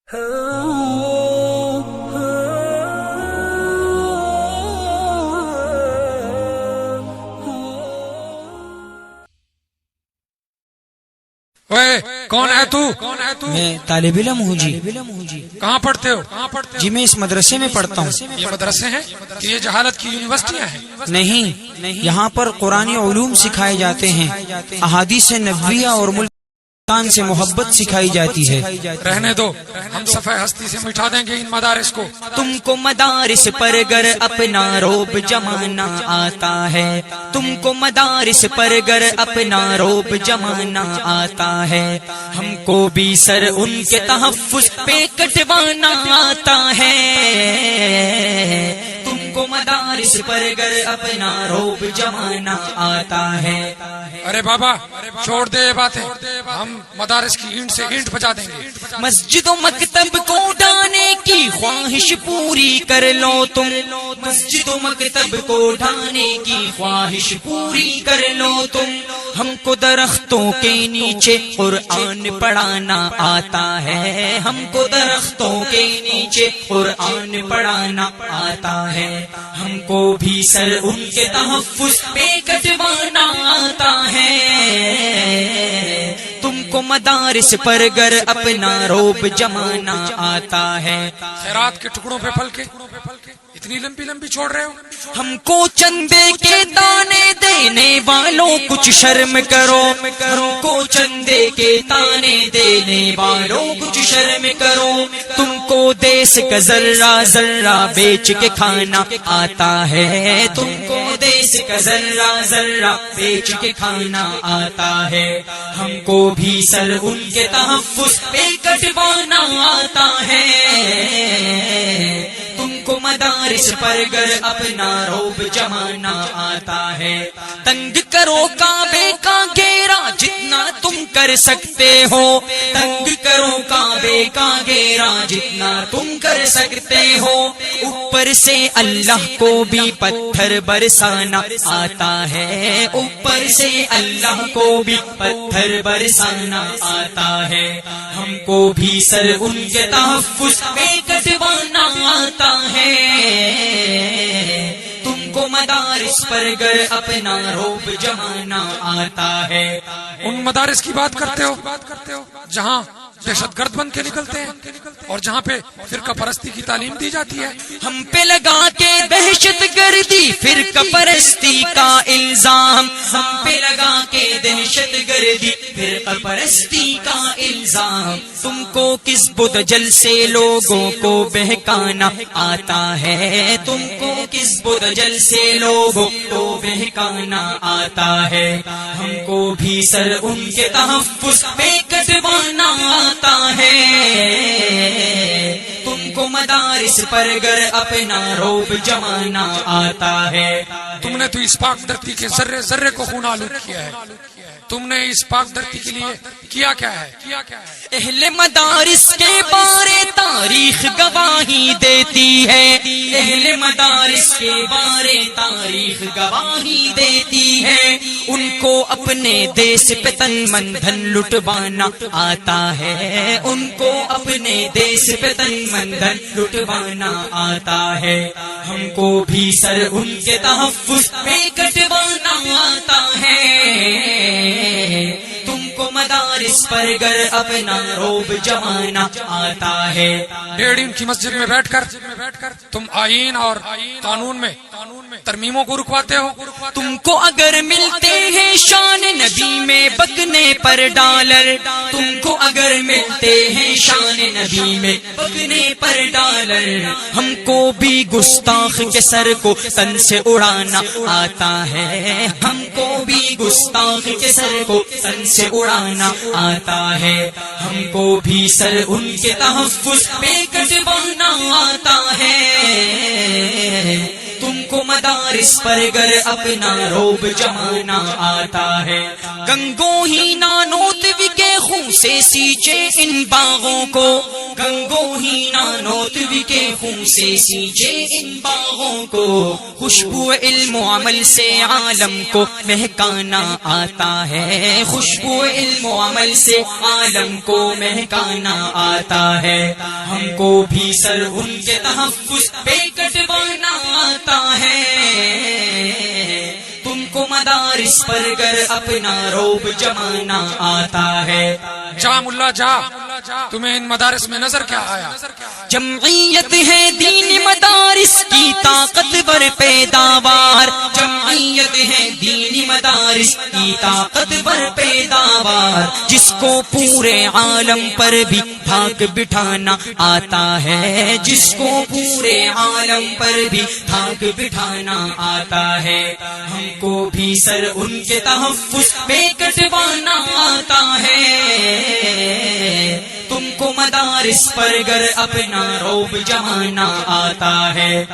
کون ہے تو؟ میں طالب علم ہوں جی۔ کہاں پڑھتے ہو؟ جی میں اس مدرسے میں پڑھتا ہوں۔ یہ مدرسے ہیں کہ یہ جہالت کی یونیورسٹیاں ہیں؟ نہیں، یہاں پر قرآنی علوم سکھائے جاتے ہیں، احادیث نبویہ اور ملک سے محبت سکھائی جاتی ہے۔ رہنے دو، ہم صفحہ ہستی سے مٹھا دیں گے ان مدارس کو۔ تم کو مدارس پر گر اپنا روب جمانا آتا ہے، تم کو مدارس پر گر اپنا روب جمانا آتا ہے، ہم کو بھی سر ان کے تحفظ پہ کٹوانا آتا ہے۔ تم کو مدارس پر گر اپنا روب جمانا آتا ہے۔ ارے بابا چھوڑ دے یہ باتیں، ہم مدارس کی اینٹ سے اینٹ بجا دیں گے۔ مسجد و مکتب کو ڈھانے کی خواہش پوری کر لو تم، مسجد و مکتب کو ڈھانے کی خواہش پوری کر لو تم، ہم کو درختوں کے نیچے قرآن پڑھانا آتا ہے، ہم کو درختوں کے نیچے قرآن پڑھانا آتا ہے، ہم کو بھی سر ان کے تحفظ پہ کٹوانا آتا ہے۔ تم کو مدارس پر گر اپنا روب جمانا آتا ہے۔ خیرات کے ٹکڑوں پہ پھل کے اتنی لمبی لمبی چھوڑ رہے ہو؟ ہم کو چندے کے دانے دینے والوں کچھ شرم کرو، ہم کو چندے کے دانے دینے والوں کچھ شرم کرو، تم کو دیس کا ذرہ ذرہ بیچ کے کھانا آتا ہے، تم کو دیس کا ذرہ ذرہ بیچ کے کھانا آتا ہے، ہم کو بھی سر ان کے تحفظ پہ کٹوانا آتا ہے۔ تم کو مدارس پر گر اپنا روب جمانا آتا ہے، تنگ کرو کعبے کا گھیرا جتنا تم کر سکتے ہو، تنگ کرو کعبے کا گھیرا جتنا تم کر سکتے ہو، اوپر سے اللہ کو بھی پتھر برسانا آتا ہے، اوپر سے اللہ کو بھی پتھر برسانا آتا ہے، ہم کو بھی سر ان کے تحفظ پہ کٹوانا آتا ہے۔ تم کو مدارس پر گر اپنا روب جمانا آتا ہے۔ ان مدارس کی بات کرتے ہو جہاں دہشت گرد بن کے نکلتے ہیں اور جہاں پہ فرقہ پرستی کی تعلیم دی جاتی ہے۔ ہم پہ لگا کے دہشت گردی فرقہ پرستی کا الزام، ہم پہ لگا کے دہشت گردی فرقہ پرستی کا الزام، تم کو کس بدجل سے لوگوں کو بہکانا آتا ہے، تم کو کس بدجل سے لوگوں کو بہکانا آتا ہے، ہم کو بھی سر ان کے تحفظ پہ کٹوانا آتا ہے۔ تم کو مدارس پر گر اپنا روب جمانا آتا ہے۔ تم نے تو اس پاک دھرتی کے ذرے ذرے کو خون آلود کیا ہے، تم نے اس پاک دھرتی کے لیے کیا کیا ہے؟ اہل مدارس کے بارے تاریخ گواہی دیتی ہے، اہل مدارس کے بارے تاریخ گواہی دیتی ہے، ان کو اپنے دیس پہ تن من دھن لٹوانا آتا ہے، ان کو اپنے دیس پہ تن من دھن لٹوانا آتا ہے، ہم کو بھی سر ان کے تحفظ پہ کٹوانا آتا ہے۔ تم کو مدارس پر گر اپنا روب جمانا آتا ہے۔ ڈیڑھ ان کی مسجد میں بیٹھ کر تم آئین اور قانون میں ترمیموں کو رکواتے ہو۔ تم کو اگر ملتے ہیں شان نبی میں بکنے پر ڈالر، تم کو اگر ملتے ہیں شان نبی میں بکنے پر ڈالر، ہم کو بھی گستاخ کے سر کو تن سے اڑانا آتا ہے، ہم کو بھی گستاخ کے سر کو تن سے اڑانا آتا ہے، ہم کو بھی سر ان کے تحفظ پہ کٹوانا آتا ہے۔ تم کو مدارس پر گر اپنا روب جمانا آتا ہے، گنگو ہی نانوت کے خون سے سینچے ان باغوں کو، گنگو نوتوی کے خون سے سینچے ان باغوں کو، خوشبو علم و عمل سے عالم کو مہکانا آتا ہے، خوشبو علم و عمل سے عالم کو مہکانا آتا ہے، ہم کو بھی سر ان کے تحفظ پہ کٹوانا آتا ہے، تم کو مدارس پر گر اپنا روب جمانا آتا ہے۔ جا ملا جا، تمہیں ان مدارس میں نظر کیا آیا؟ جمعیت ہے دین مدارس کی طاقتور پیداوار، جمعیت ہے دین مدارس کی طاقتور پیداوار، جس کو پورے عالم پر بھی دھاک بٹھانا آتا ہے، جس کو پورے عالم پر بھی دھاک بٹھانا آتا ہے، ہم کو بھی سر ان کے تحفظ پہ کٹوانا آتا ہے، تم کو مدارس پر گر اپنا روب جمانا آتا ہے۔